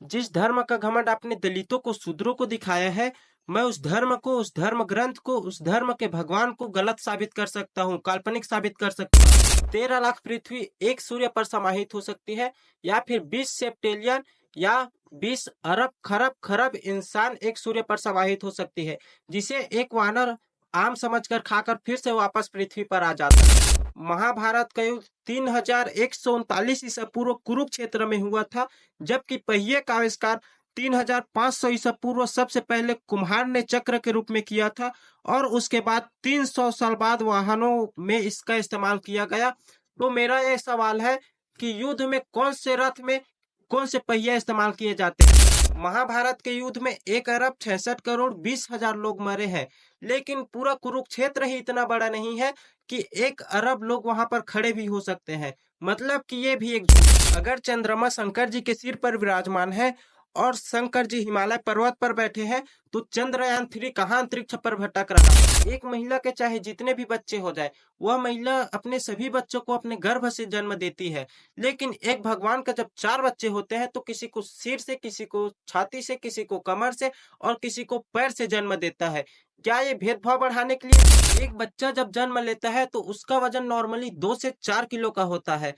जिस धर्म का घमंड आपने दलितों को, शूद्रों को दिखाया है, मैं उस धर्म को, उस धर्म ग्रंथ को, उस धर्म के भगवान को गलत साबित कर सकता हूँ, काल्पनिक साबित कर सकता हूँ। 13 लाख पृथ्वी एक सूर्य पर समाहित हो सकती है, या फिर 20 सेप्टेलियन या 20 अरब खरब खरब इंसान एक सूर्य पर समाहित हो सकती है, जिसे एक वानर आम समझकर खाकर फिर से वापस पृथ्वी पर आ जाता है। महाभारत का युद्ध 3139 ईसा पूर्व कुरुक्षेत्र में हुआ था, जबकि पहिए का आविष्कार 3500 ईसा पूर्व सबसे पहले कुम्हार ने चक्र के रूप में किया था, और उसके बाद 300 साल बाद वाहनों में इसका इस्तेमाल किया गया। तो मेरा यह सवाल है कि युद्ध में कौन से रथ में कौन से पहिए इस्तेमाल किए जाते हैं? महाभारत के युद्ध में 1 अरब 66 करोड़ 20 हजार लोग मरे हैं, लेकिन पूरा कुरुक्षेत्र ही इतना बड़ा नहीं है कि 1 अरब लोग वहां पर खड़े भी हो सकते हैं। मतलब कि ये भी एक झूठ। अगर चंद्रमा शंकर जी के सिर पर विराजमान है और शंकर जी हिमालय पर्वत पर बैठे हैं, तो चंद्रयान 3 कहाँ अंतरिक्ष पर भटक रहा है? एक महिला के चाहे जितने भी बच्चे हो जाए, वह महिला अपने सभी बच्चों को अपने गर्भ से जन्म देती है, लेकिन एक भगवान का जब 4 बच्चे होते हैं, तो किसी को सिर से, किसी को छाती से, किसी को कमर से और किसी को पैर से जन्म देता है। क्या ये भेदभाव बढ़ाने के लिए? एक बच्चा जब जन्म लेता है तो उसका वजन नॉर्मली 2 से 4 किलो का होता है।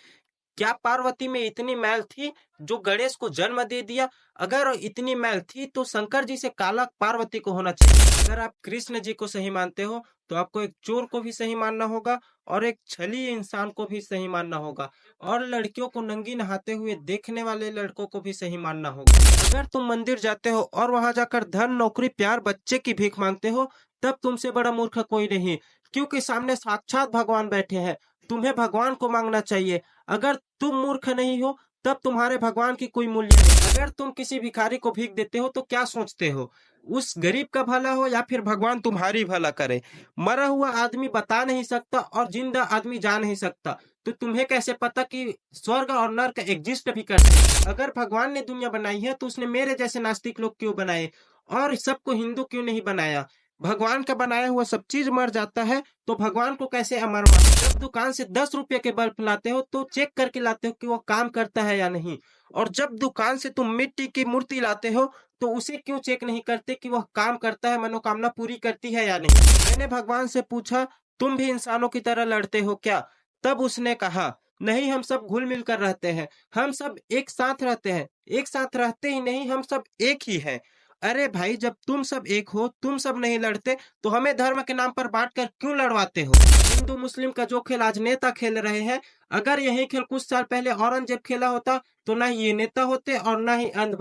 क्या पार्वती में इतनी मैल थी जो गणेश को जन्म दे दिया? अगर इतनी मैल थी तो शंकर जी से काला पार्वती को होना चाहिए। अगर आप कृष्ण जी को सही मानते हो तो आपको एक चोर को भी सही मानना होगा और एक छली इंसान को भी सही मानना होगा, और लड़कियों को नंगी नहाते हुए देखने वाले लड़कों को भी सही मानना होगा। अगर तुम मंदिर जाते हो और वहां जाकर धन, नौकरी, प्यार, बच्चे की भीख मांगते हो, तब तुमसे बड़ा मूर्ख कोई नहीं, क्योंकि सामने साक्षात भगवान बैठे हैं। तुम्हें भगवान को मांगना चाहिए। अगर तुम मूर्ख नहीं हो, तब तुम्हारे भगवान की कोई मूल्य नहीं। अगर तुम किसी भिखारी को भीख देते हो तो क्या सोचते हो? उस गरीब का भला हो या फिर भगवान तुम्हारी भला करे? मरा हुआ आदमी बता नहीं सकता और जिंदा आदमी जा नहीं सकता, तो तुम्हें कैसे पता कि स्वर्ग और नर्क एग्जिस्ट भी करते हैं? अगर भगवान ने दुनिया बनाई है तो उसने मेरे जैसे नास्तिक लोग क्यों बनाए, और सबको हिंदू क्यों नहीं बनाया? भगवान का बनाया हुआ सब चीज मर जाता है, तो भगवान को कैसे अमर माना? जब दुकान से 10 रुपए के बल्ब लाते हो तो चेक करके लाते हो कि वो काम करता है या नहीं, और जब दुकान से तुम मिट्टी की मूर्ति लाते हो तो उसे क्यों चेक नहीं करते कि वह काम करता है, मनोकामना पूरी करती है या नहीं? मैंने भगवान से पूछा, तुम भी इंसानों की तरह लड़ते हो क्या? तब उसने कहा, नहीं, हम सब घुल मिल कर रहते हैं, हम सब एक साथ रहते हैं। एक साथ रहते ही नहीं, हम सब एक ही हैं। अरे भाई, जब तुम सब एक हो, तुम सब नहीं लड़ते, तो हमें धर्म के नाम पर बांट कर क्यों लड़वाते हो? हिंदू मुस्लिम का जो खेल आज नेता खेल रहे हैं, अगर यही खेल कुछ साल पहले औरंगजेब खेला होता तो ना ही ये नेता होते और ना ही अंध